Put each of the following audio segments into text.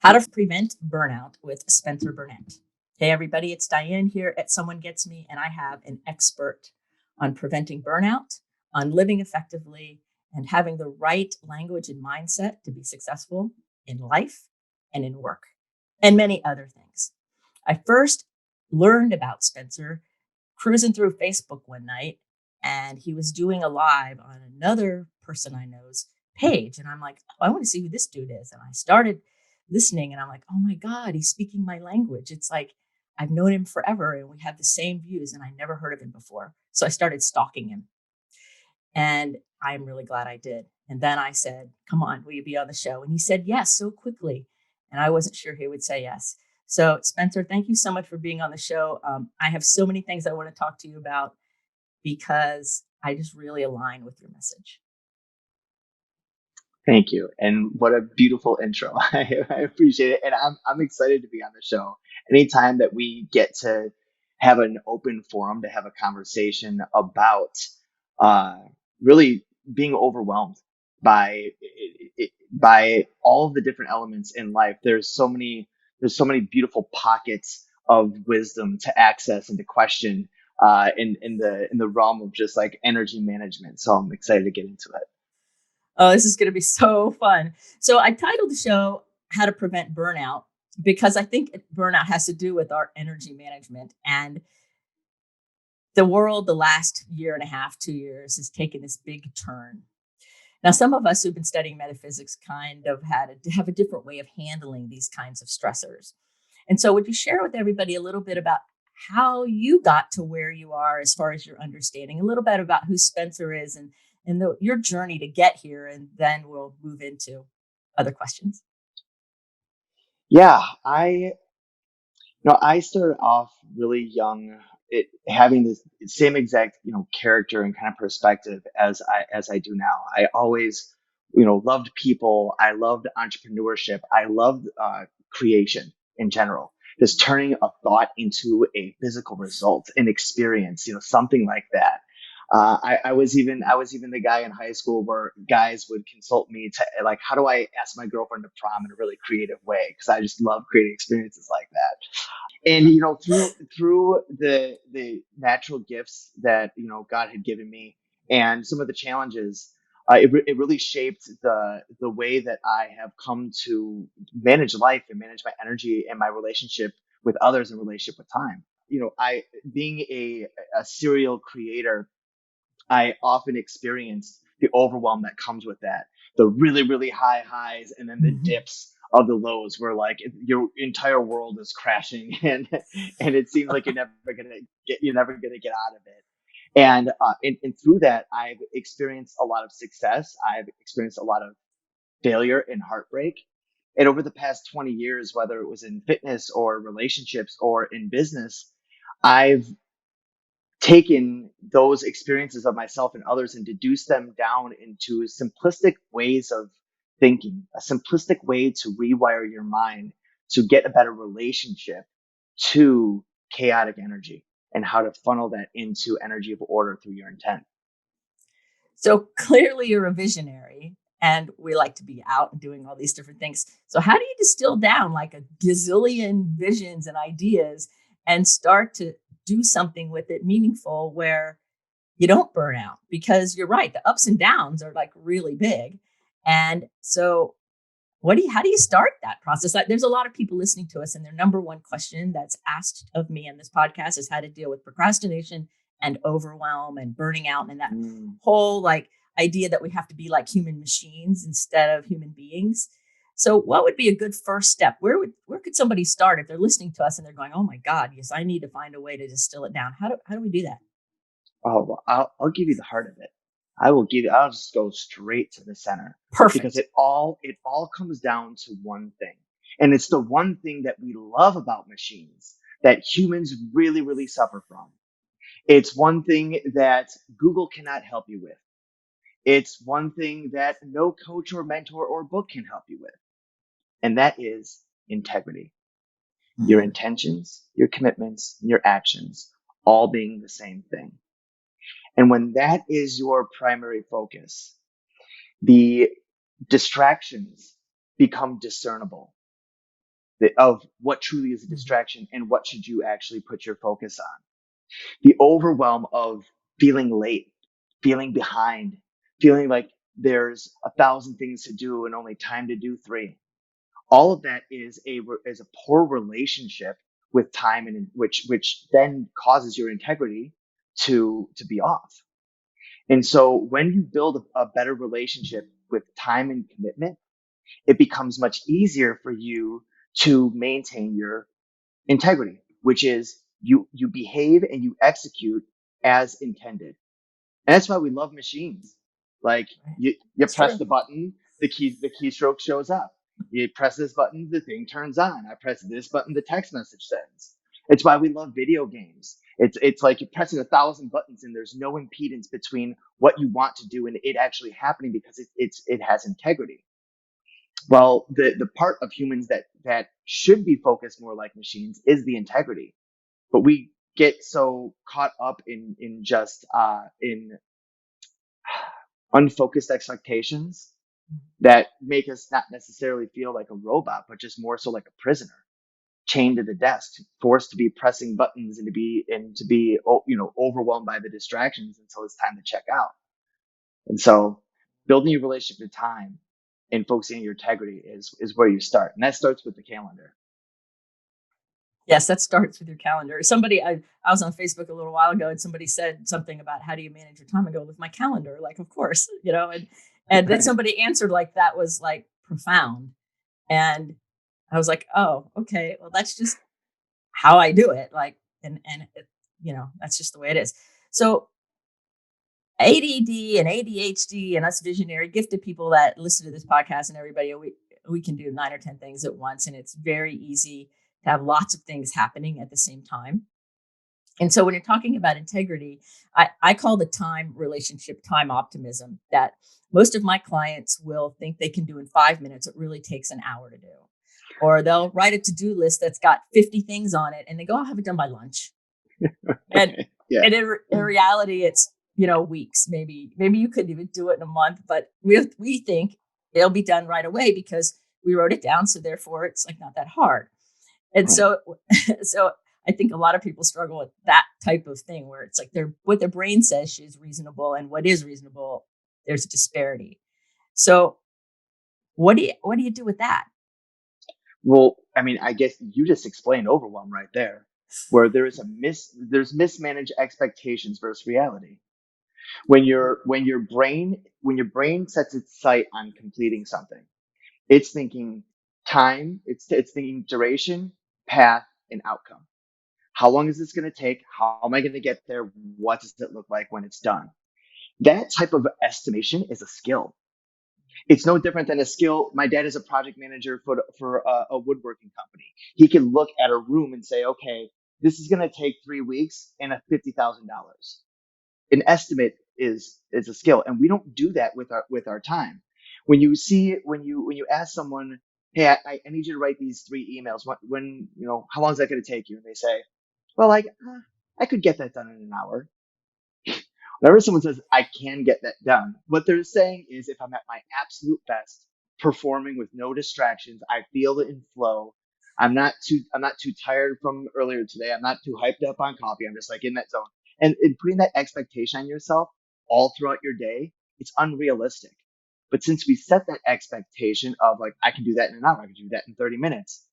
How to Prevent Burnout with Spencer Burnett. Hey, everybody, it's Diane here at Someone Gets Me, and I have an expert on preventing burnout, on living effectively, and having the right language and mindset to be successful in life and in work, and many other things. I first learned about Spencer cruising through Facebook one night, and he was doing a live on another person I know's page. And I'm like, oh, I want to see who this dude is. And I started listening and I'm like, oh my God, he's speaking my language. It's like I've known him forever and we have the same views and I never heard of him before. So I started stalking him and I'm really glad I did. And then I said, come on, will you be on the show? And he said yes so quickly. And I wasn't sure he would say yes. So, Spencer, thank you so much for being on the show. I have so many things I want to talk to you about because I just really align with your message. Thank you. And what a beautiful intro. I appreciate it. And I'm excited to be on the show. Anytime that we get to have an open forum to have a conversation about uh, really being overwhelmed by by all of the different elements in life. There's so many beautiful pockets of wisdom to access and to question in the realm of just like energy management. So I'm excited to get into it. Oh, this is going to be so fun. So I titled the show How to Prevent Burnout because I think burnout has to do with our energy management. And the world, the last year and a half, 2 years, has taken this big turn. Now, some of us who've been studying metaphysics kind of have a different way of handling these kinds of stressors. And so, would you share with everybody a little bit about how you got to where you are as far as your understanding, a little bit about who Spencer is and your journey to get here, and then we'll move into other questions. Yeah, I started off really young, having this same exact, character and kind of perspective as I do now. I always, loved people. I loved entrepreneurship. I loved creation in general. Just turning a thought into a physical result, an experience, something like that. I was even the guy in high school where guys would consult me to like, how do I ask my girlfriend to prom in a really creative way? Because I just love creating experiences like that. And through the natural gifts that God had given me and some of the challenges, it really shaped the way that I have come to manage life and manage my energy and my relationship with others and relationship with time. I being a serial creator, I often experienced the overwhelm that comes with that. The really, really high highs and then the Mhm. dips of the lows where like your entire world is crashing and it seems like you're never gonna get out of it. And through that, I've experienced a lot of success. I've experienced a lot of failure and heartbreak. And over the past 20 years, whether it was in fitness or relationships or in business, I've taken those experiences of myself and others and deduced them down into simplistic ways of thinking, a simplistic way to rewire your mind to get a better relationship to chaotic energy and how to funnel that into energy of order through your intent. So clearly, you're a visionary, and we like to be out and doing all these different things. So, how do you distill down like a gazillion visions and ideas and start to do something with it meaningful where you don't burn out? Because you're right, the ups and downs are like really big. And so, how do you start that process? Like, there's a lot of people listening to us, and their number one question that's asked of me in this podcast is how to deal with procrastination and overwhelm and burning out and that Mm. whole like idea that we have to be like human machines instead of human beings. So, what would be a good first step? Where could somebody start if they're listening to us and they're going, "Oh my God, yes, I need to find a way to distill it down." How do we do that? Oh, well, I'll give you the heart of it. I'll just go straight to the center because Perfect. it all comes down to one thing. And it's the one thing that we love about machines that humans really, really suffer from. It's one thing that Google cannot help you with. It's one thing that no coach or mentor or book can help you with. And that is integrity. Your Mhm. intentions, your commitments, your actions, all being the same thing. And when that is your primary focus, the distractions become discernible. of what truly is a distraction and what should you actually put your focus on. The overwhelm of feeling late, feeling behind, feeling like there's 1,000 things to do and only time to do 3. All of that is a poor relationship with time, and which then causes your integrity to be off. And so when you build a better relationship with time and commitment, it becomes much easier for you to maintain your integrity, which is you behave and you execute as intended. And that's why we love machines. Like you That's press true. the button, the keystroke shows up. You press this button, the thing turns on. I press this button, the text message sends. It's why we love video games. It's like you're pressing 1,000 buttons and there's no impedance between what you want to do and it actually happening because it has integrity. Well, the part of humans that should be focused more like machines is the integrity, but we get so caught up in just in unfocused expectations that make us not necessarily feel like a robot, but just more so like a prisoner, chained to the desk, forced to be pressing buttons and to be overwhelmed by the distractions until it's time to check out. And so, building your relationship to time and focusing on your integrity is where you start, and that starts with the calendar. Yes, that starts with your calendar. I was on Facebook a little while ago and somebody said something about how do you manage your time? I go with my calendar, like of course, and then somebody answered like that was like profound. And I was like, oh, okay, well that's just how I do it. Like and it, that's just the way it is. So ADD and ADHD and us visionary gifted people that listen to this podcast and everybody, we can do 9 or 10 things at once. And it's very easy to have lots of things happening at the same time. And so when you're talking about integrity, I call the time relationship time optimism, that most of my clients will think they can do in 5 minutes. It really takes an hour to do. Or they'll write a to-do list that's got 50 things on it and they go, I'll have it done by lunch. And Yeah. and in reality, it's weeks. Maybe you couldn't even do it in a month, but we think it'll be done right away because we wrote it down. So therefore, it's like not that hard. And Right. so I think a lot of people struggle with that type of thing where it's like what their brain says is reasonable and what is reasonable, there's a disparity. So what do you do with that? Well, I mean, I guess you just explained overwhelm right there, where there's mismanaged expectations versus reality. When your brain sets its sight on completing something, it's thinking time, it's thinking duration, path, and outcome. How long is this going to take? How am I going to get there? What does it look like when it's done? That type of estimation is a skill. It's no different than a skill. My dad is a project manager for a woodworking company. He can look at a room and say, okay, this is going to take 3 weeks and a $50,000. An estimate is a skill, and we don't do that with our time. When you ask someone, hey, I need you to write these 3 emails. How long is that going to take you? And they say, well, I could get that done in an hour. Whenever someone says I can get that done, what they're saying is if I'm at my absolute best, performing with no distractions, I feel it in flow. I'm not too tired from earlier today. I'm not too hyped up on coffee. I'm just like in that zone. And in putting that expectation on yourself all throughout your day, it's unrealistic. But since we set that expectation of like I can do that in an hour, I can do that in 30 minutes,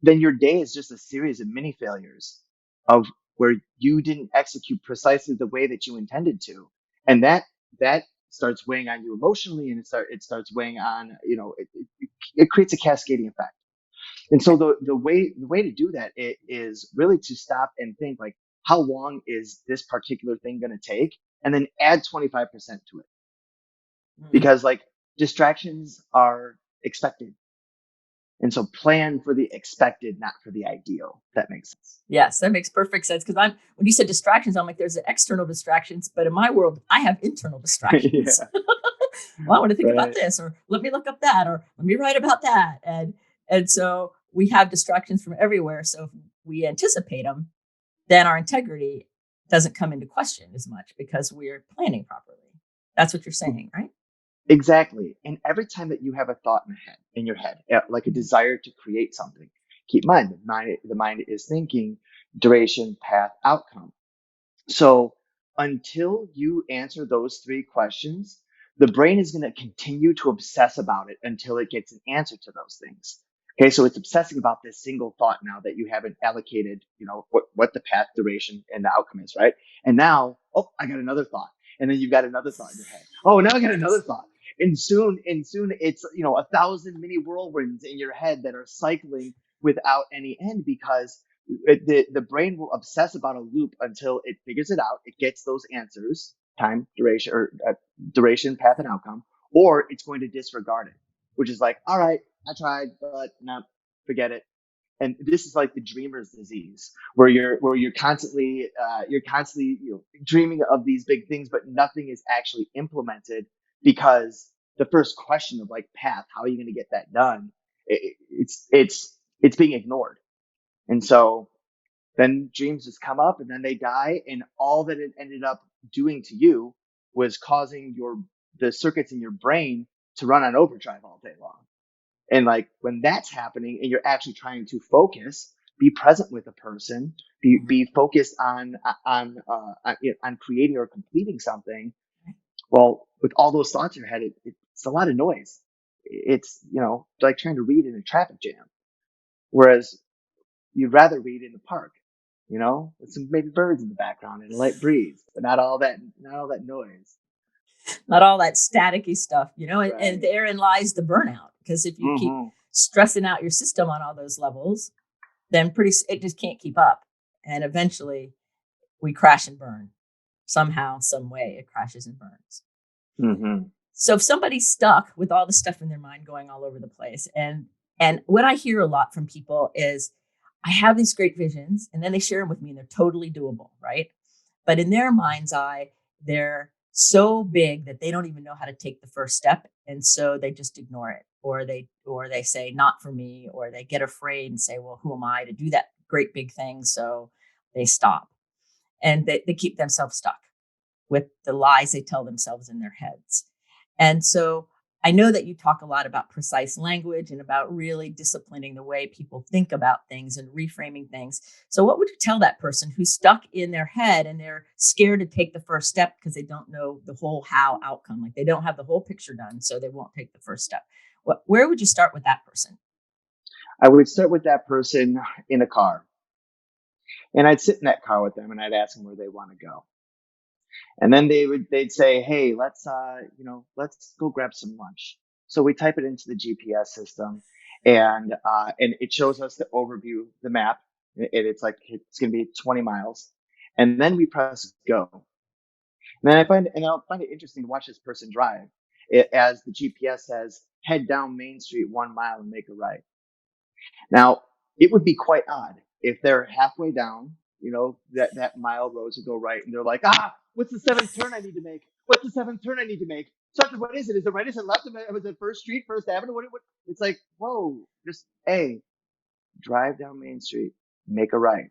then your day is just a series of mini failures of where you didn't execute precisely the way that you intended to. And that starts weighing on you emotionally, and it starts weighing on, it creates a cascading effect. And so the way to do that is really to stop and think like, how long is this particular thing going to take? And then add 25% to it, Mm. because like distractions are expected. And so plan for the expected, not for the ideal. If that makes sense. Yes, that makes perfect sense. Because when you said distractions, I'm like, there's the external distractions, but in my world, I have internal distractions. Yeah. Well, I want to think about Right. this, or let me look up that, or let me write about that, and so we have distractions from everywhere. So if we anticipate them, then our integrity doesn't come into question as much because we're planning properly. That's what you're saying, right? Exactly. And every time that you have a thought in your head, like a desire to create something, keep in mind, the mind is thinking, duration, path, outcome. So until you answer those three questions, the brain is going to continue to obsess about it until it gets an answer to those things. Okay, so it's obsessing about this single thought now that you haven't allocated, what the path, duration, and the outcome is, right? And now, oh, I got another thought. And then you've got another thought in your head. Oh, now I got another thought. And soon it's, 1,000 mini whirlwinds in your head that are cycling without any end, because the brain will obsess about a loop until it figures it out. It gets those answers, time, duration, or duration, path, and outcome, or it's going to disregard it, which is like, all right, I tried, but no, forget it. And this is like the dreamer's disease, where you're constantly dreaming of these big things, but nothing is actually implemented, because the first question of like path, how are you going to get that done? It's being ignored. And so then dreams just come up and then they die. And all that it ended up doing to you was causing the circuits in your brain to run on overdrive all day long. And like when that's happening and you're actually trying to focus, be present with a person, be focused on creating or completing something. Well, with all those thoughts in your head, it's a lot of noise. It's, like trying to read in a traffic jam. Whereas you'd rather read in the park, with some maybe birds in the background and a light breeze, but not all that noise. Not all that staticky stuff, Right. and therein lies the burnout. Because if you keep stressing out your system on all those levels, then it just can't keep up. And eventually we crash and burn. Somehow, some way it crashes and burns. Mm-hmm. So if somebody's stuck with all the stuff in their mind going all over the place, and what I hear a lot from people is, I have these great visions, and then they share them with me and they're totally doable, right? But in their mind's eye, they're so big that they don't even know how to take the first step. And so they just ignore it, or they say, not for me, or they get afraid and say, well, who am I to do that great big thing? So they stop, and they keep themselves stuck with the lies they tell themselves in their heads. And so I know that you talk a lot about precise language and about really disciplining the way people think about things and reframing things. So what would you tell that person who's stuck in their head and they're scared to take the first step because they don't know the whole how outcome, like they don't have the whole picture done, so they won't take the first step? Where would you start with that person? I would start with that person in a car, and I'd sit in that car with them and I'd ask them where they want to go. And then they'd say, hey, let's go grab some lunch. So we type it into the GPS system, and it shows us the overview, the map. It's like, it's going to be 20 miles. And then we press go. And then I'll find it interesting to watch this person drive as the GPS says, head down Main Street 1 mile and make a right. Now, it would be quite odd if they're halfway down, that mile road to go right, and they're like, what's the seventh turn I need to make? What's the seventh turn I need to make? Doctor, what is it? Is it right? Is it left? Was it First Street, First Avenue? What? It's like, whoa, just, hey, drive down Main Street, make a right.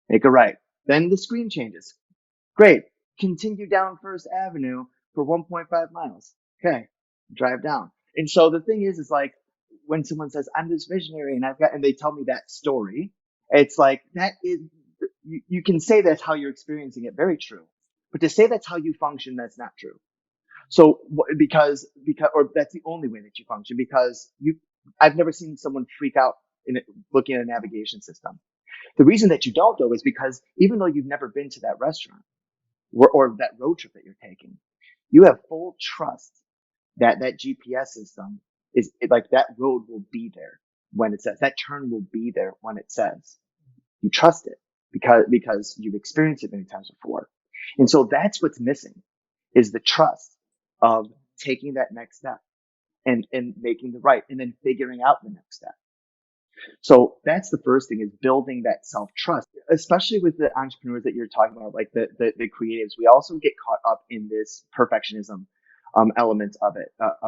Make a right. Then the screen changes. Great. Continue down First Avenue for 1.5 miles. Okay. Drive down. And so the thing is like, when someone says, I'm this visionary and they tell me that story, it's like, that is, you can say that's how you're experiencing it. Very true. But to say that's how you function, that's not true. So because, or that's the only way that you function, because I've never seen someone freak out looking at a navigation system. The reason that you don't, though, is because even though you've never been to that restaurant or that road trip that you're taking, you have full trust that GPS system is like, that road will be there when it says, that turn will be there when it says. You trust it because you've experienced it many times before. And so that's what's missing, is the trust of taking that next step and making the right, and then figuring out the next step. So that's the first thing, is building that self-trust, especially with the entrepreneurs that you're talking about, like the creatives. We also get caught up in this perfectionism element of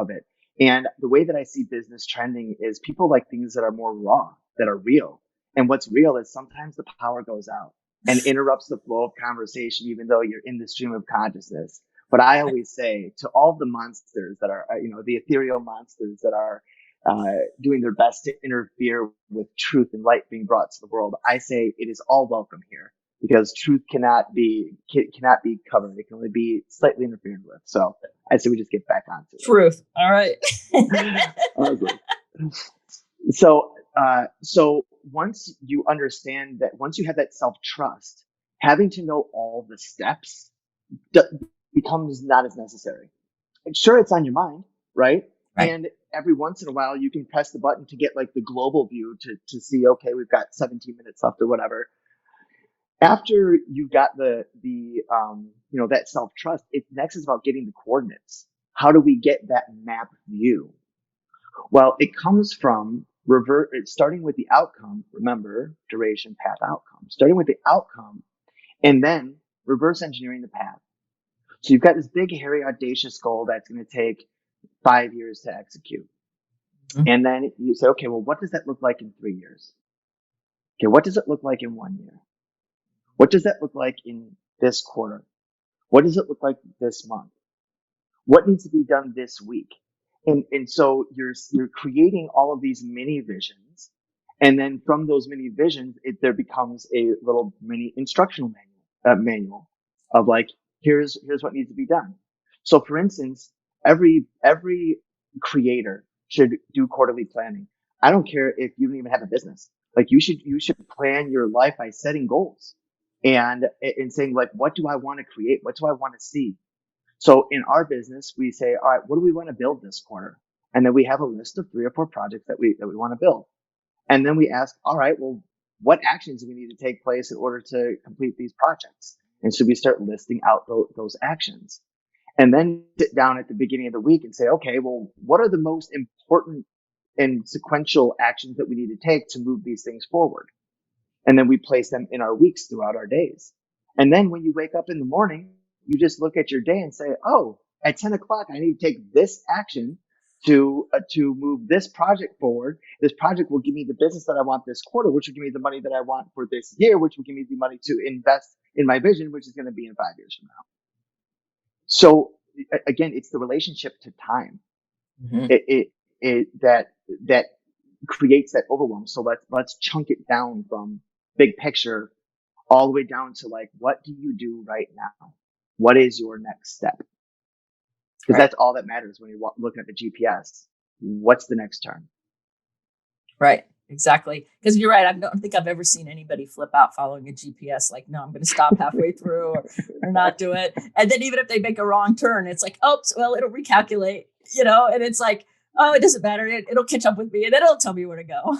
it. And the way that I see business trending is people like things that are more raw, that are real. And what's real is sometimes the power goes out and interrupts the flow of conversation, even though you're in the stream of consciousness. But I always say to all the monsters that are, the ethereal monsters that are doing their best to interfere with truth and light being brought to the world. I say it is all welcome here because truth cannot be covered. It can only be slightly interfered with. So I say we just get back onto Truth. All right. it. Awesome. So once you understand that, once you have that self-trust, having to know all the steps becomes not as necessary. And sure, it's on your mind, right? Right. And every once in a while, you can press the button to get like the global view to see, okay, we've got 17 minutes left or whatever. After you've got that self-trust, it next is about getting the coordinates. How do we get that map view? Well, it comes from starting with the outcome. Remember, duration, path, outcome. Starting with the outcome and then reverse engineering the path. So you've got this big, hairy, audacious goal that's going to take 5 years to execute. Mm-hmm. And then you say, okay, well, what does that look like in 3 years? Okay, what does it look like in 1 year? What does that look like in this quarter? What does it look like this month? What needs to be done this week? And so you're creating all of these mini visions. And then from those mini visions, there becomes a little mini instructional manual of like, here's what needs to be done. So for instance, every creator should do quarterly planning. I don't care if you don't even have a business. Like you should plan your life by setting goals and saying like, what do I want to create? What do I want to see? So in our business, we say, all right, what do we want to build this quarter? And then we have a list of 3 or 4 projects that we want to build. And then we ask, all right, well, what actions do we need to take place in order to complete these projects? And so we start listing out those actions. And then sit down at the beginning of the week and say, okay, well, what are the most important and sequential actions that we need to take to move these things forward? And then we place them in our weeks throughout our days. And then when you wake up in the morning, you just look at your day and say, oh, at 10 o'clock, I need to take this action to move this project forward. This project will give me the business that I want this quarter, which will give me the money that I want for this year, which will give me the money to invest in my vision, which is going to be in 5 years from now. So again, it's the relationship to time. Mm-hmm. That creates that overwhelm. So let's chunk it down from big picture all the way down to like, what do you do right now? What is your next step? Because that's all that matters when you're looking at the GPS. What's the next turn? Right. Exactly. Because you're right. I don't think I've ever seen anybody flip out following a GPS. Like, no, I'm going to stop halfway through or not do it. And then even if they make a wrong turn, it's like, oops, well, it'll recalculate, and it's like, oh, it doesn't matter. It'll catch up with me and then it'll tell me where to go.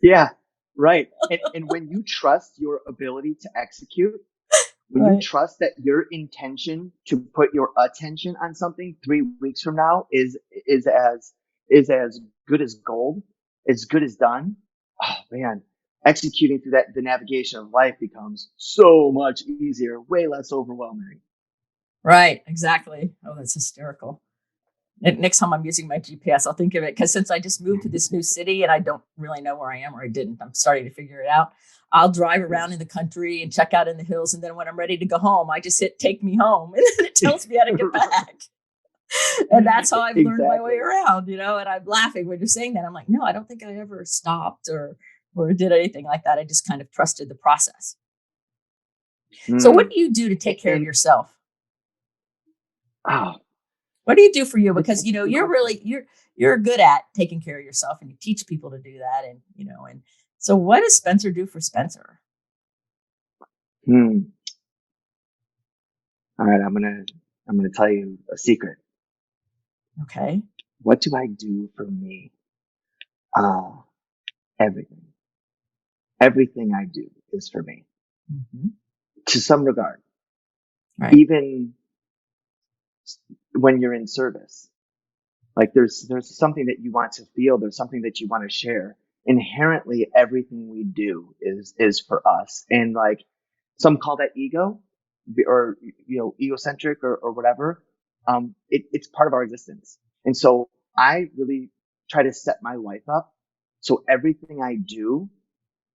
Yeah, right. And when you trust your ability to execute, when you trust that your intention to put your attention on something 3 weeks from now is as good as gold, as good as done. Oh man, executing through the navigation of life becomes so much easier, way less overwhelming. Right, exactly. Oh, that's hysterical. Next time I'm using my GPS, I'll think of it because since I just moved to this new city and I don't really know where I am, or I didn't, I'm starting to figure it out. I'll drive around in the country and check out in the hills. And then when I'm ready to go home, I just hit take me home and then it tells me how to get back. And that's how I've learned my way around, and I'm laughing when you're saying that. I'm like, no, I don't think I ever stopped or did anything like that. I just kind of trusted the process. So what do you do to take care of yourself? Oh, what do you do for you? Because, you're good at taking care of yourself and you teach people to do that. And, and so what does Spencer do for Spencer? All right. I'm going to tell you a secret. Okay. What do I do for me? Everything. Everything I do is for me. Mm-hmm. To some regard. Right. Even when you're in service. Like there's something that you want to feel, there's something that you want to share. Inherently, everything we do is for us. And like some call that ego or, egocentric or whatever. It's part of our existence. And so I really try to set my life up so everything I do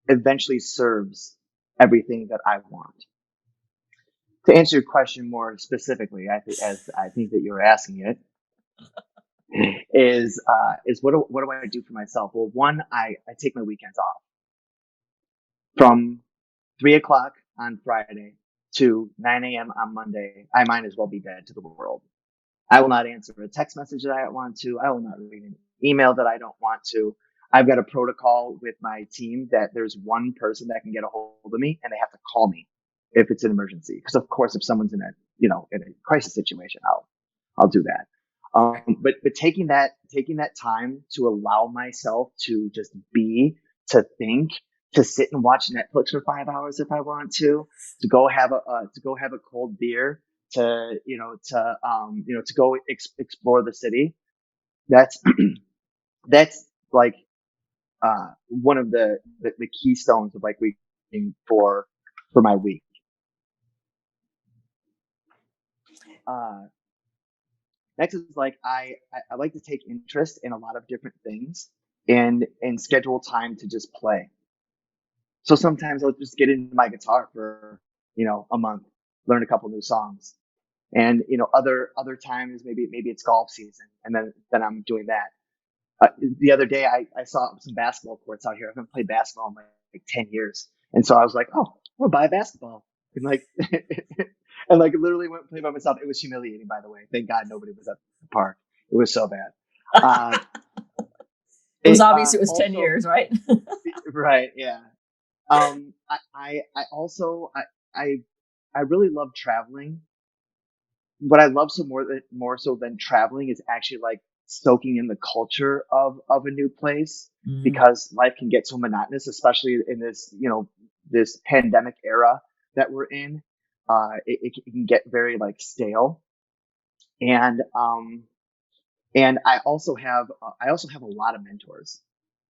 eventually serves everything that I want. To answer your question more specifically, I think that you were asking it. is what do I do for myself? Well, one, I take my weekends off from 3 o'clock on Friday to 9 a.m. on Monday. I might as well be dead to the world. I will not answer a text message that I don't want to. I will not read an email that I don't want to. I've got a protocol with my team that there's one person that can get a hold of me and they have to call me if it's an emergency. Because of course, if someone's in a crisis situation, I'll do that. But taking that time to allow myself to just be, to think, to sit and watch Netflix for 5 hours if I want to go have a cold beer, to go explore the city. That's that's like one of the keystones of like week for my week. Uh, Next is like I like to take interest in a lot of different things and schedule time to just play. So sometimes I'll just get into my guitar for a month, learn a couple new songs, and other times maybe it's golf season, and then I'm doing that. The other day I saw some basketball courts out here. I haven't played basketball in like 10 years, and so I was like, oh, I'm gonna buy a basketball, and like and like literally went and played by myself. It was humiliating, by the way. Thank God nobody was at the park. It was so bad. Uh, It was obvious it was 10 also years, right? right, yeah. I also I really love traveling. What I love more so than traveling is actually like soaking in the culture of a new place, Mm, because life can get so monotonous, especially in this pandemic era that we're in. It can get very like stale, and I also have a lot of mentors.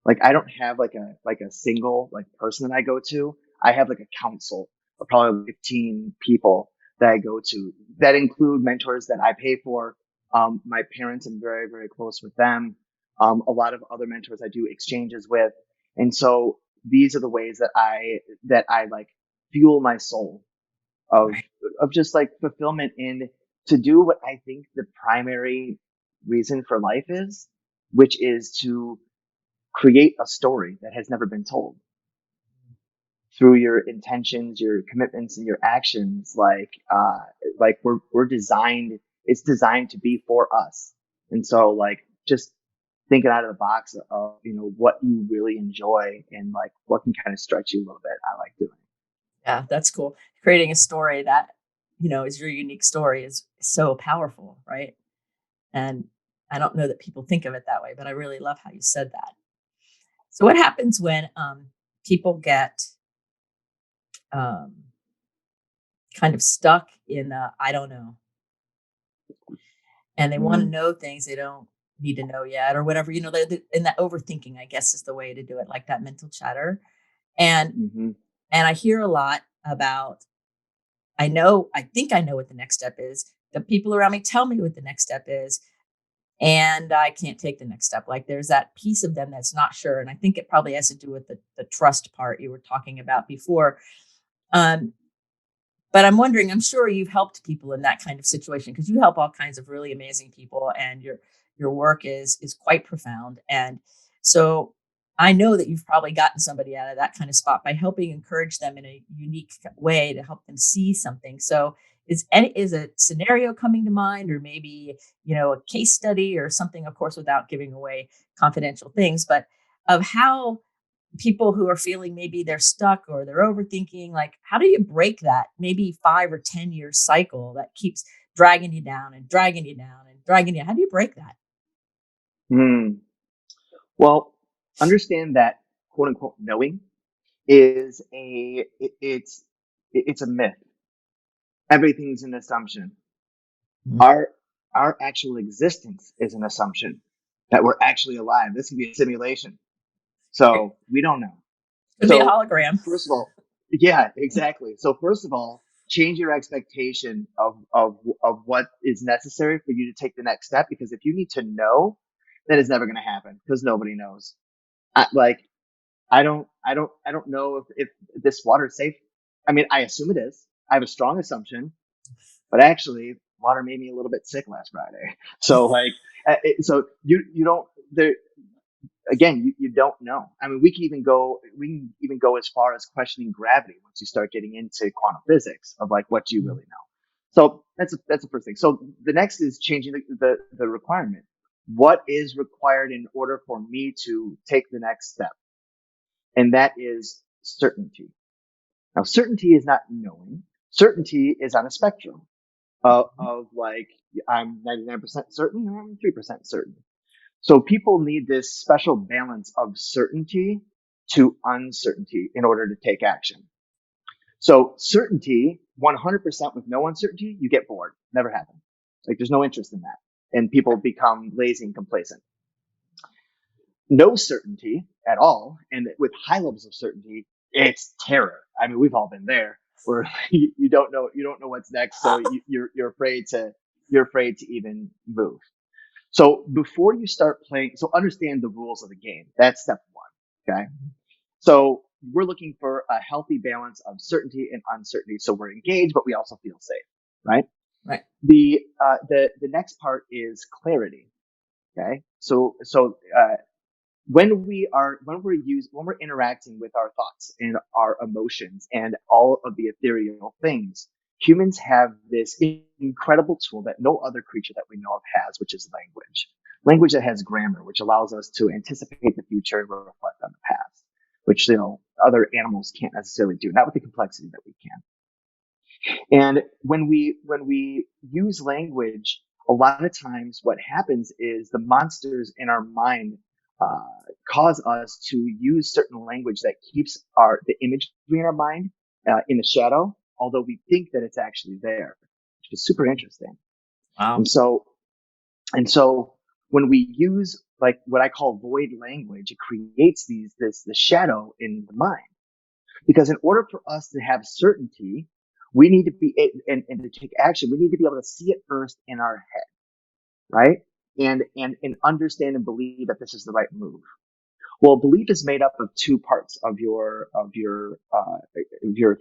Like I don't have like a single like person that I go to. I have like a council of probably 15 people that I go to that include mentors that I pay for. My parents, I'm very, very close with them. A lot of other mentors I do exchanges with. And so these are the ways that I like fuel my soul of, right. of just like fulfillment in to do what I think the primary reason for life is, which is to create a story that has never been told through your intentions, your commitments, and your actions. Like we're designed, it's designed to be for us. And so like just thinking out of the box of, what you really enjoy and like what can kind of stretch you a little bit. I like doing. Yeah, that's cool. Creating a story that, is your unique story is so powerful, right? And I don't know that people think of it that way, but I really love how you said that. So what happens when people get um, kind of stuck in I don't know, and they want to Mm-hmm. know things they don't need to know yet, or whatever. In that overthinking, I guess, is the way to do it, like that mental chatter. And Mm-hmm. and I hear a lot about. I think I know what the next step is. The people around me tell me what the next step is, and I can't take the next step. Like there's that piece of them that's not sure, and I think it probably has to do with the trust part you were talking about before. Um, But I'm wondering, I'm sure you've helped people in that kind of situation because you help all kinds of really amazing people and your work is quite profound. And so I know that you've probably gotten somebody out of that kind of spot by helping encourage them in a unique way to help them see something. So is a scenario coming to mind, or maybe, a case study or something, of course, without giving away confidential things, but of how people who are feeling maybe they're stuck or they're overthinking, like how do you break that maybe 5 or 10 year cycle that keeps dragging you down and dragging you down and dragging you? How do you break that? Hmm. Well, understand that quote unquote knowing is it's a myth. Everything's an assumption. Mhm. Our actual existence is an assumption that we're actually alive. This can be a simulation. It So we don't know. could be a So hologram. first of all, yeah, exactly. So first of all, change your expectation of what is necessary for you to take the next step. Because if you need to know, that is never going to happen because nobody knows. Like I don't know if this water is safe. I mean, I assume it is. I have a strong assumption, but actually, water made me a little bit sick last Friday. So like, So you don't there again. You don't know. I mean, we can even go as far as questioning gravity once you start getting into quantum physics of like what do you really know. So that's the first thing. So the next is changing the requirement. What is required in order for me to take the next step? And that is certainty. Now, certainty is not knowing. Certainty is on a spectrum of like, I'm 99% certain, or I'm 3% certain. So people need this special balance of certainty to uncertainty in order to take action. So certainty, 100% with no uncertainty, you get bored. Never happen. Like there's no interest in that. And people become lazy and complacent. No certainty at all, and with high levels of certainty, it's terror. I mean, we've all been there, where you don't know what's next, so you're afraid to even move. So before you start playing, so understand the rules of the game. That's step one. Okay, so we're looking for a healthy balance of certainty and uncertainty. So we're engaged, but we also feel safe, right? Right. The next part is clarity. Okay, so when we're interacting with our thoughts and our emotions and all of the ethereal things, humans have this incredible tool that no other creature that we know of has, which is language that has grammar, which allows us to anticipate the future and reflect on the past, which other animals can't necessarily do, not with the complexity that we can. And when we use language, a lot of times what happens is the monsters in our mind cause us to use certain language that keeps the imagery in our mind in the shadow, although we think that it's actually there, which is super interesting. Wow. And so when we use like what I call void language, it creates this shadow in the mind. Because in order for us to have certainty, we need to be, and to take action, we need to be able to see it first in our head, right? And understand and believe that this is the right move. Well, belief is made up of two parts of your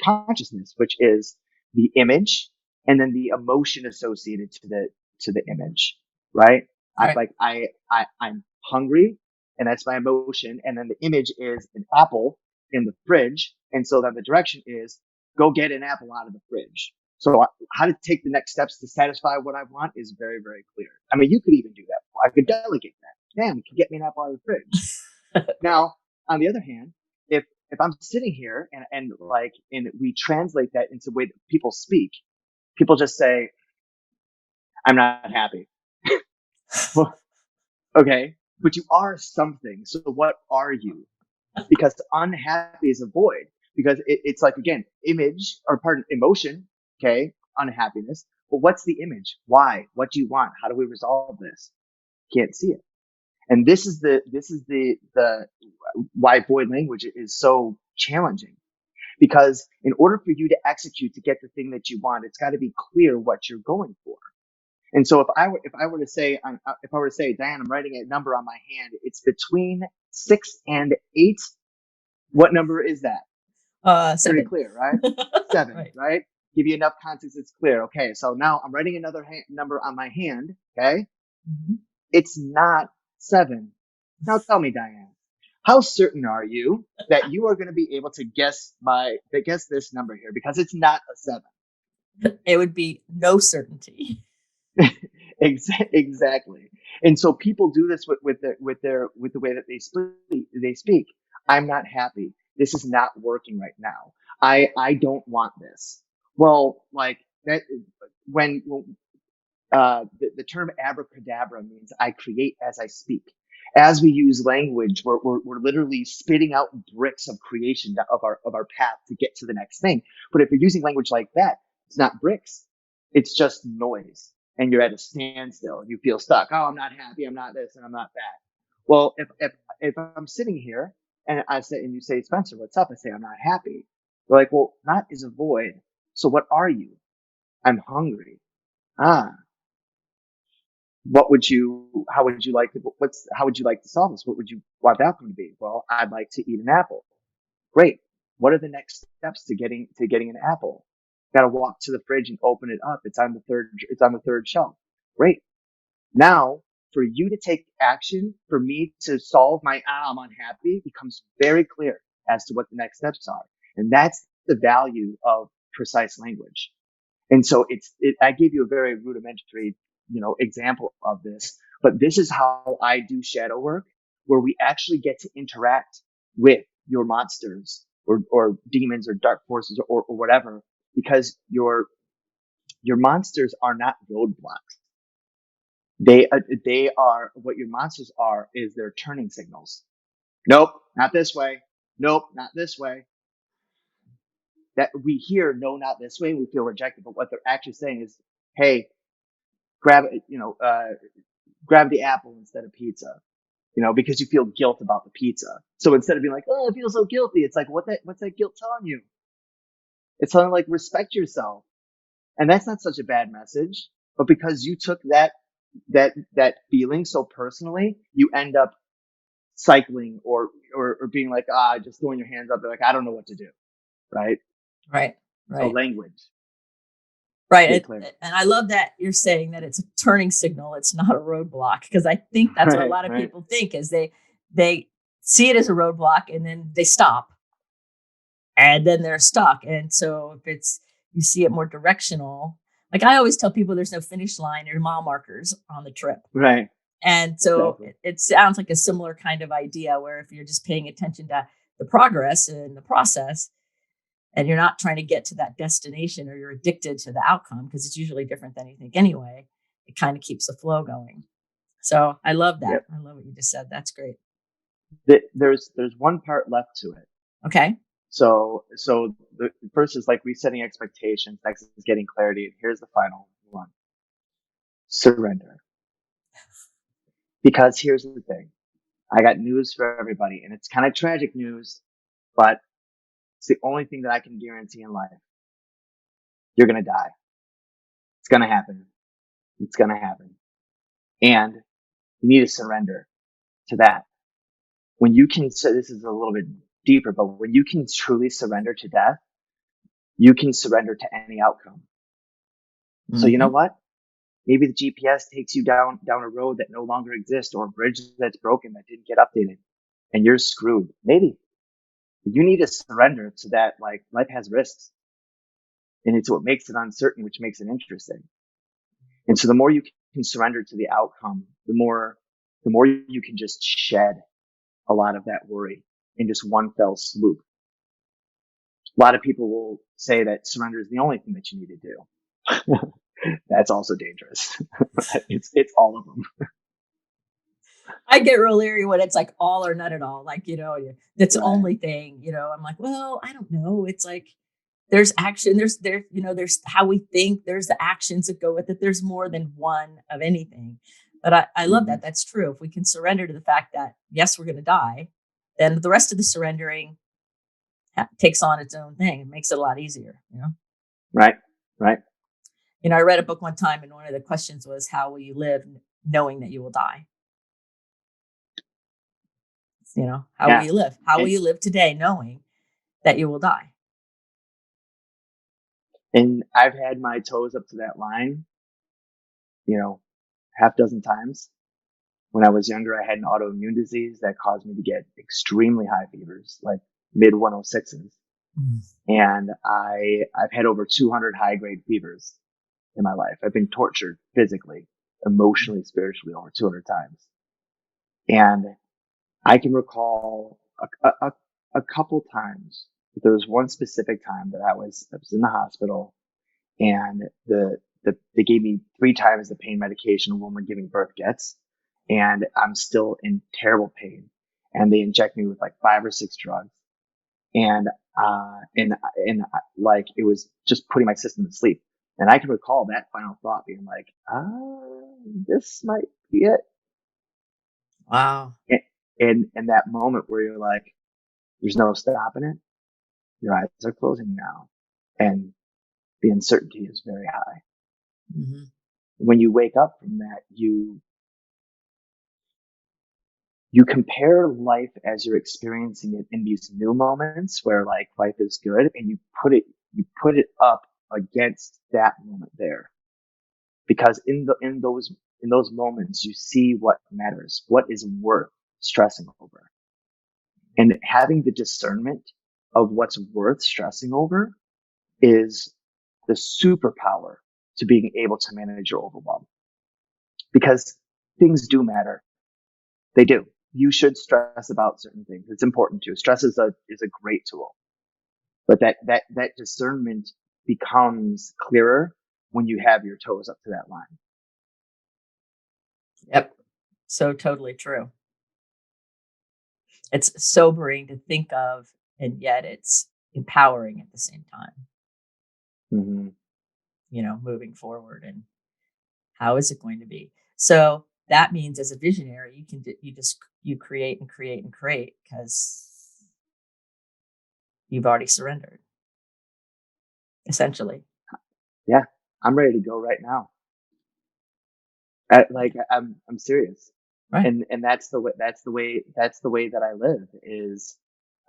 consciousness, which is the image and then the emotion associated to the image, right? Right. I'm hungry, and that's my emotion, and then the image is an apple in the fridge, and so then the direction is go get an apple out of the fridge. So how to take the next steps to satisfy what I want is very, very clear. I mean, you could even do that. I could delegate that. Damn, you can get me an apple out of the fridge. Now, on the other hand, if I'm sitting here and we translate that into the way that people speak, people just say, I'm not happy. Well, okay, but you are something. So what are you? Because unhappy is a void. Because it's like, again, emotion. Okay, unhappiness. But what's the image? Why? What do you want? How do we resolve this? Can't see it. And this is the why void language is so challenging. Because in order for you to execute to get the thing that you want, it's got to be clear what you're going for. And so if I were to say, Diane, I'm writing a number on my hand. It's between 6 and 8. What number is that? 7. Pretty clear, right? 7, right? Give you enough context. It's clear. Okay. So now I'm writing another number on my hand. Okay. Mm-hmm. It's not 7. Now tell me, Diane, how certain are you that you are going to be able to guess this number here? Because it's not a 7. It would be no certainty. Exactly. And so people do this with the way that they speak. I'm not happy. This is not working right now. I don't want this. Well, like that when the term abracadabra means I create as I speak. As we use language, we're literally spitting out bricks of creation of our path to get to the next thing. But if you're using language like that, it's not bricks. It's just noise. And you're at a standstill. You feel stuck. Oh, I'm not happy. I'm not this and I'm not that. Well, if I'm sitting here and you say, Spencer, what's up? I say, I'm not happy. You're like, well, not is a void. So what are you? I'm hungry. Ah, how would you like to solve this? What would you want the outcome to be? Well, I'd like to eat an apple. Great. What are the next steps to getting an apple? Got to walk to the fridge and open it up. It's on the third shelf. Great. Now for you to take action, for me to solve my, I'm unhappy, becomes very clear as to what the next steps are. And that's the value of precise language. And so I gave you a very rudimentary, example of this, but this is how I do shadow work, where we actually get to interact with your monsters or demons or dark forces or whatever, because your monsters are not roadblocks. They are, what your monsters are is their turning signals. Nope, not this way. Nope, not this way. That we hear, no, not this way. We feel rejected, but what they're actually saying is, hey, grab grab the apple instead of pizza, because you feel guilt about the pizza. So instead of being like, oh, I feel so guilty, it's like, what's that guilt telling you? It's telling like, respect yourself. And that's not such a bad message, but because you took that feeling so personally, you end up cycling or being like, just throwing your hands up. They're like, I don't know what to do. Right. Right. So Right. language. Right. And I love that you're saying that it's a turning signal. It's not a roadblock, because I think that's what a lot of people think is they see it as a roadblock and then they stop and then they're stuck. And so if you see it more directional, like I always tell people there's no finish line or mile markers on the trip. Right. And so it sounds like a similar kind of idea where if you're just paying attention to the progress and the process, and you're not trying to get to that destination, or you're addicted to the outcome, because it's usually different than you think anyway, it kind of keeps the flow going. So I love that. Yep. I love what you just said. That's great. There's one part left to it. Okay. So the first is like resetting expectations. Next is getting clarity. And here's the final one. Surrender. Because here's the thing. I got news for everybody, and it's kind of tragic news, but it's the only thing that I can guarantee in life. You're going to die. It's going to happen. It's going to happen. And you need to surrender to that. When you can, so this is a little bit deeper, but when you can truly surrender to death, you can surrender to any outcome. Mm-hmm. So you know what? Maybe the GPS takes you down a road that no longer exists, or a bridge that's broken that didn't get updated, and you're screwed. Maybe. You need to surrender to that. Like, life has risks, and it's what makes it uncertain, which makes it interesting. And so the more you can surrender to the outcome, the more you can just shed a lot of that worry in just one fell swoop. A lot of people will say that surrender is the only thing that you need to do. That's also dangerous. It's all of them. I get real leery when it's like all or none at all. Like, that's the only thing, I'm like, well, I don't know. It's like, there's action, there's how we think, there's the actions that go with it. There's more than one of anything. But I love that. That's true. If we can surrender to the fact that, yes, we're going to die, then the rest of the surrendering takes on its own thing. It makes it a lot easier, Right. I read a book one time, and one of the questions was, how will you live knowing that you will die? How will you live? How will you live today knowing that you will die? And I've had my toes up to that line, half dozen times. When I was younger, I had an autoimmune disease that caused me to get extremely high fevers, like mid 106s. And I've had over 200 high grade fevers in my life. I've been tortured physically, emotionally, spiritually over 200 times. And I can recall a couple times, but there was one specific time that I was in the hospital, and they gave me 3 times the pain medication a woman giving birth gets, and I'm still in terrible pain. And they inject me with like 5 or 6 drugs, and like it was just putting my system to sleep. And I can recall that final thought being like, this might be it. Wow. And that moment where you're like, there's no stopping it. Your eyes are closing now, and the uncertainty is very high. Mm-hmm. When you wake up from that, you compare life as you're experiencing it in these new moments where like life is good, and you put it up against that moment there. Because in those in those moments, you see what matters, what is worth stressing over. And having the discernment of what's worth stressing over is the superpower to being able to manage your overwhelm. Because things do matter. They do. You should stress about certain things. It's important to. Stress is a great tool. But that discernment becomes clearer when you have your toes up to that line. Yep. So totally true. It's sobering to think of, and yet it's empowering at the same time, Mm-hmm. moving forward. And how is it going to be? So that means as a visionary, you create and create and create because you've already surrendered, essentially. Yeah, I'm ready to go right now. I'm serious. Right. And that's the way that I live is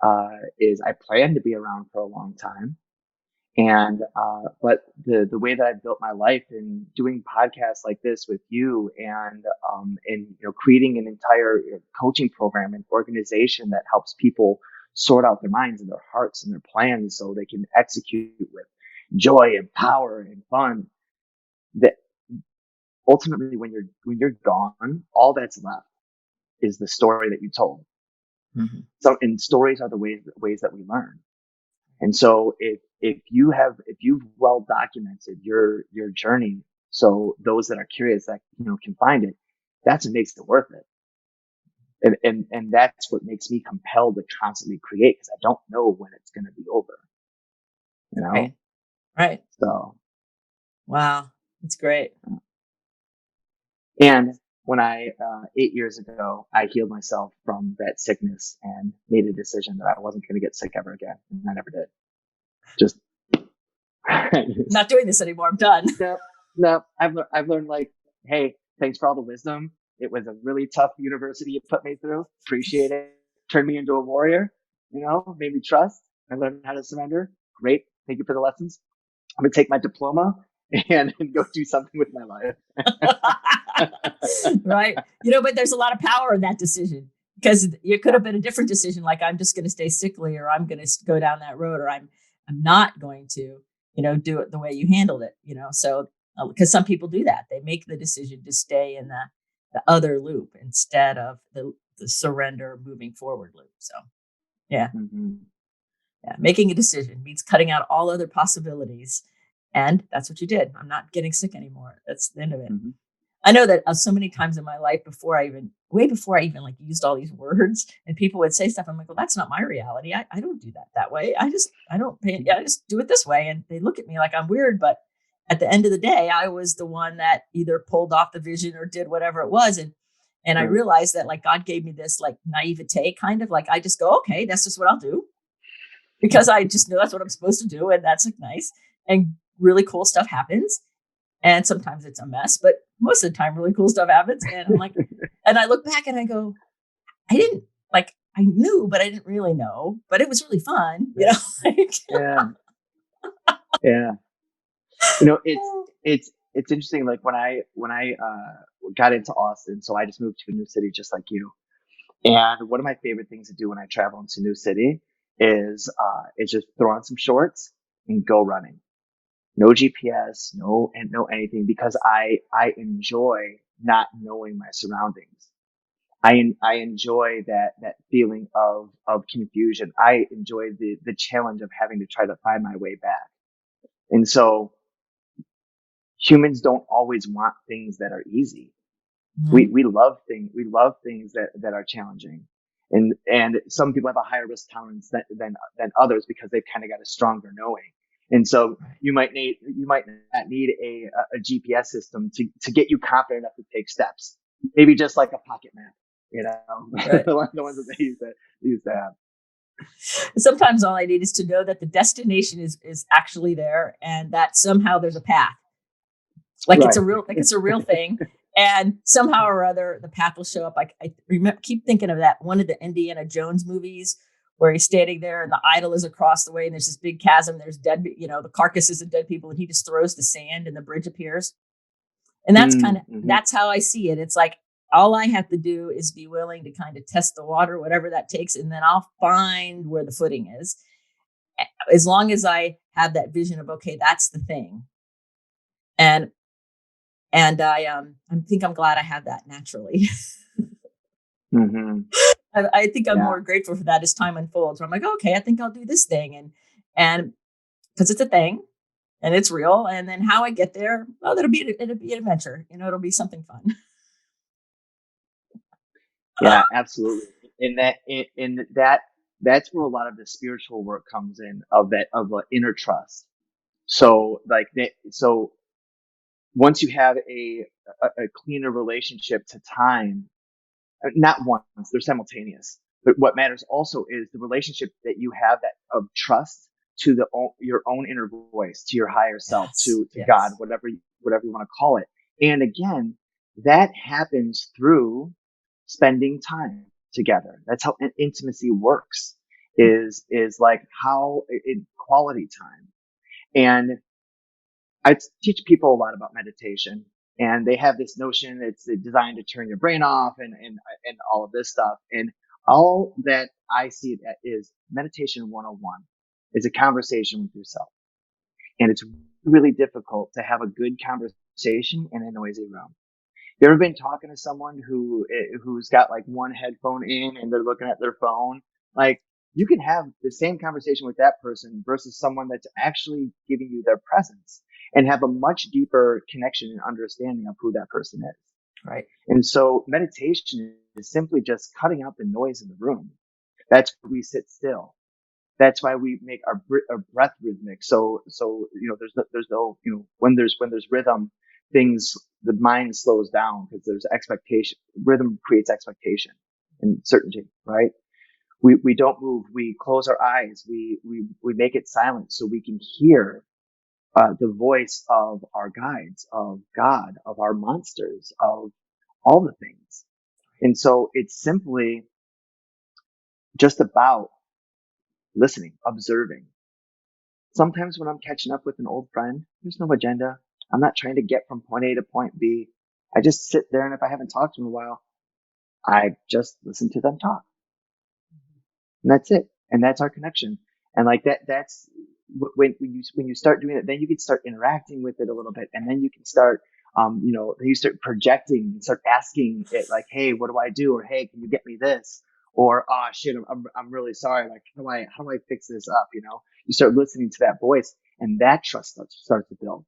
I plan to be around for a long time. And but the way that I've built my life in doing podcasts like this with you and creating an entire coaching program and organization that helps people sort out their minds and their hearts and their plans so they can execute with joy and power and fun, that ultimately when you're gone, all that's left is the story that you told. Mm-hmm. So, and stories are the ways that we learn. And so if you've well documented your journey, so those that are curious that can find it, that's what makes it worth it. And that's what makes me compelled to constantly create, because I don't know when it's going to be over. Right. So wow, that's great. And when 8 years ago, I healed myself from that sickness and made a decision that I wasn't going to get sick ever again. And I never did. Just not doing this anymore. I'm done. No, I've learned hey, thanks for all the wisdom. It was a really tough university you put me through. Appreciate it. Turned me into a warrior, made me trust. I learned how to surrender. Great. Thank you for the lessons. I'm going to take my diploma and go do something with my life. Right. But there's a lot of power in that decision, because it could have been a different decision. Like, I'm just going to stay sickly, or I'm going to go down that road, or I'm not going to, do it the way you handled it, so because some people do that. They make the decision to stay in the other loop instead of the surrender moving forward loop. So yeah. Mm-hmm. Yeah. Making a decision means cutting out all other possibilities. And that's what you did. I'm not getting sick anymore. That's the end of it. Mm-hmm. I know that so many times in my life, way before I even like used all these words, and people would say stuff, I'm like, well, that's not my reality. I don't do that way. I just do it this way. And they look at me like I'm weird. But at the end of the day, I was the one that either pulled off the vision or did whatever it was. And I realized that like God gave me this like naivete, kind of like, I just go, okay, that's just what I'll do, because I just know that's what I'm supposed to do. And that's like nice, and really cool stuff happens. And sometimes it's a mess, but most of the time really cool stuff happens. And I'm like, and I look back and I go, I knew, but I didn't really know, but it was really fun, Yeah. It's interesting. Like when I got into Austin, so I just moved to a new city just like you. And one of my favorite things to do when I travel into a new city is just throw on some shorts and go running. No GPS, no anything, because I enjoy not knowing my surroundings. I enjoy that feeling of confusion. I enjoy the challenge of having to try to find my way back. And so humans don't always want things that are easy. Mm-hmm. We love things that are challenging. And some people have a higher risk tolerance than others because they've kind of got a stronger knowing. And so you might not need a GPS system to get you confident enough to take steps. Maybe just like a pocket map, Right. the ones that they used to have. Sometimes all I need is to know that the destination is actually there, and that somehow there's a path. Like it's a real thing. And somehow or other, the path will show up. Like I keep thinking of that one of the Indiana Jones movies where he's standing there and the idol is across the way and there's this big chasm. There's dead, the carcasses of dead people, and he just throws the sand and the bridge appears. And Mm-hmm. that's how I see it. It's like all I have to do is be willing to kind of test the water, whatever that takes, and then I'll find where the footing is. As long as I have that vision of, okay, that's the thing. And I think I'm glad I have that naturally. Mm-hmm. I think I'm Yeah. more grateful for that as time unfolds. Where I'm like, okay, I think I'll do this thing, and because it's a thing and it's real. And then how I get there, well, it'll be an adventure. It'll be something fun. Yeah, absolutely. In that, that's where a lot of the spiritual work comes in, of the inner trust. So like so once you have a cleaner relationship to time, not once, they're simultaneous. But what matters also is the relationship that you have, that of trust to your own inner voice, to your higher self, Yes, to God, yes, whatever you want to call it. And again, that happens through spending time together. That's how intimacy works. Is like how in quality time. And I teach people a lot about meditation, and they have this notion it's designed to turn your brain off and all of this stuff. And all that I see it is meditation 101 is a conversation with yourself. And it's really difficult to have a good conversation in a noisy room. You ever been talking to someone who's got like one headphone in and they're looking at their phone? Like, you can have the same conversation with that person versus someone that's actually giving you their presence, and have a much deeper connection and understanding of who that person is. right. And so meditation is simply just cutting out the noise in the room. That's where we sit still. That's why we make our breath rhythmic. So there's no when there's rhythm, things the mind slows down because there's expectation. Rhythm creates expectation and certainty, right? We don't move. We close our eyes. We make it silent so we can hear the voice of our guides, of God, of our monsters, of all the things. And so it's simply just about listening, observing. Sometimes when I'm catching up with an old friend, there's no agenda. I'm not trying to get from point A to point B. I just sit there, and if I haven't talked to them in a while, I just listen to them talk. And that's it. And that's our connection. And like that's when you start doing it, then you can start interacting with it a little bit. And then you can start, then you start projecting and start asking it like, hey, what do I do? Or, hey, can you get me this? Or, oh shit, I'm really sorry. Like, how do I fix this up? You start listening to that voice, and that trust starts to build.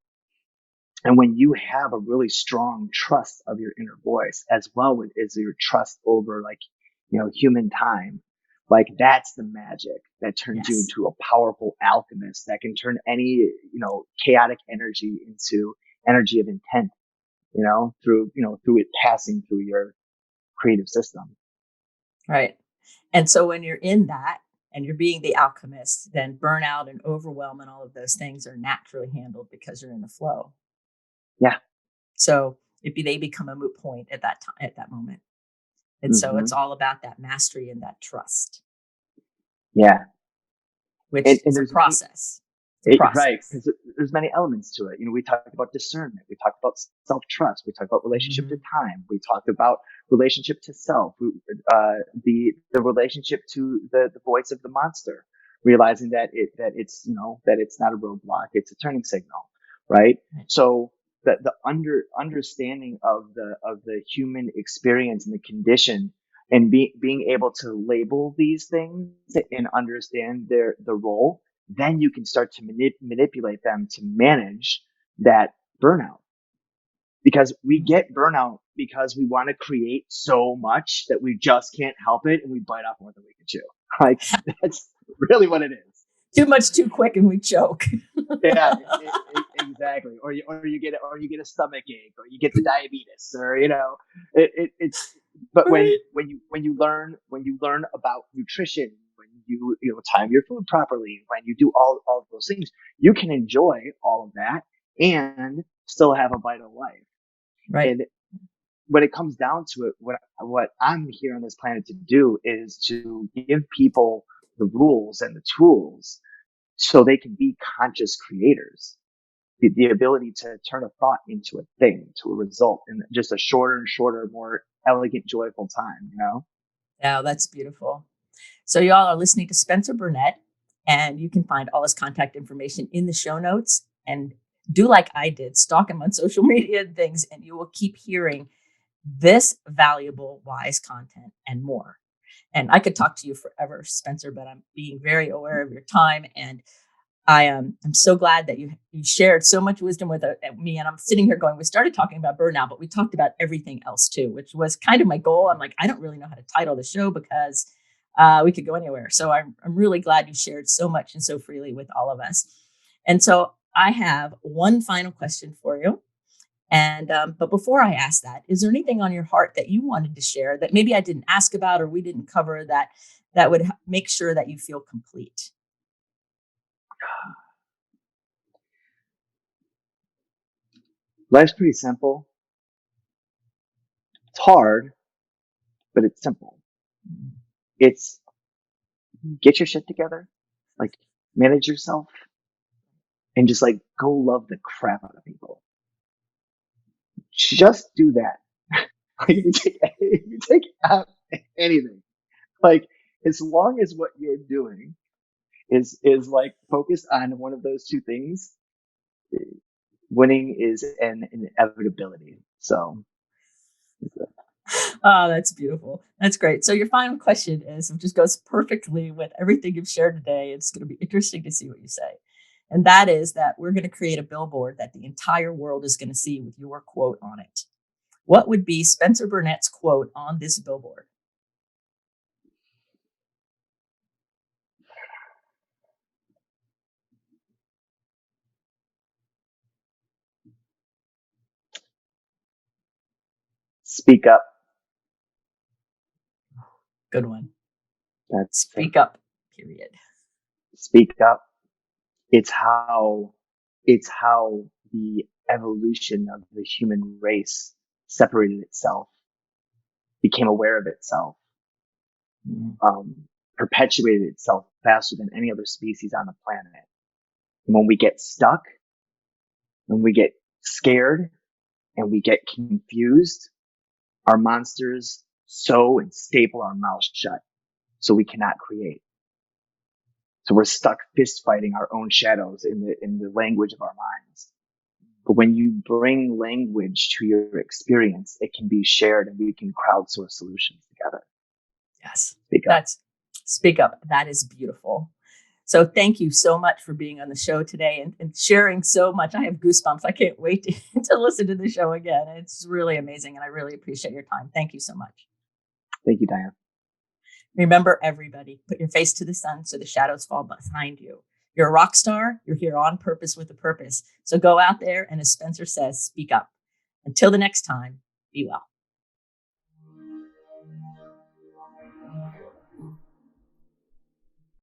And when you have a really strong trust of your inner voice, as well as your trust over like, human time, like that's the magic that turns you Yes, into a powerful alchemist that can turn any, chaotic energy into energy of intent, through it passing through your creative system. right. And so when you're in that and you're being the alchemist, then burnout and overwhelm and all of those things are naturally handled because you're in the flow. Yeah. So they become a moot point at that time, at that moment. And so it's Hmm. all about that mastery and that trust, Yeah. which And is a there's many. process. It's a Right, process. because there's many elements to it. We talked about discernment. We talked about self-trust. We talked about relationship to Hmm. time. We talked about relationship to self. The relationship to the voice of the monster, realizing that it's not a roadblock. It's a turning signal, right? So the understanding of the human experience and the condition, and being able to label these things and understand the role, then you can start to manipulate them to manage that burnout. Because we get burnout because we want to create so much that we just can't help it, and we bite off more than we can chew. Like, that's really what it is. Too much too quick and we choke. Yeah, exactly. Or you get a stomach ache, or you get the diabetes, or it's. But Right. when you learn about nutrition, when time your food properly, when you do all of those things, you can enjoy all of that and still have a vital life. Right. And when it comes down to it, what I'm here on this planet to do is to give people the rules and the tools so they can be conscious creators. the ability to turn a thought into a thing, to a result in just a shorter and shorter, more elegant, joyful time, you know? Yeah, that's beautiful. So y'all are listening to Spencer Burnett, and you can find all his contact information in the show notes. And do like I did, stalk him on social media and things, and you will keep hearing this valuable, wise content and more. And I could talk to you forever, Spencer, but I'm being very aware of your time. And I'm so glad that you shared so much wisdom with me. And I'm sitting here going, we started talking about burnout, but we talked about everything else too, which was kind of my goal. I'm like, I don't really know how to title the show because we could go anywhere. So I'm really glad you shared so much and so freely with all of us. And so I have one final question for you. And but before I ask that, is there anything on your heart that you wanted to share that maybe I didn't ask about or we didn't cover that would make sure that you feel complete? Life's pretty simple. It's hard, but it's simple. It's get your shit together, like manage yourself, and just like go love the crap out of people. Just do that. Like if you take out anything, like as long as what you're doing is like focused on one of those two things, winning is an inevitability. So Oh, that's beautiful. That's great. So your final question is, it just goes perfectly with everything you've shared today. It's going to be interesting to see what you say. And that is that we're going to create a billboard that the entire world is going to see with your quote on it. What would be Spencer Burnett's quote on this billboard? speak up. Good one. That's Speak up, period. speak up. It's how it's how the evolution of the human race separated itself, became aware of itself, Mm. perpetuated itself faster than any other species on the planet. And when we get stuck, when we get scared, and we get confused, our monsters sew and staple our mouths shut so we cannot create. So we're stuck fist fighting our own shadows in the language of our minds. But when you bring language to your experience, it can be shared and we can crowdsource solutions together. Yes, Speak up. that's speak up. That is beautiful. So thank you so much for being on the show today and sharing so much. I have goosebumps. I can't wait to listen to the show again. It's really amazing. And I really appreciate your time. Thank you so much. Thank you, Diane. Remember, everybody, put your face to the sun so the shadows fall behind you. You're a rock star. You're here on purpose with a purpose. So go out there and, as Spencer says, speak up. Until the next time, be well.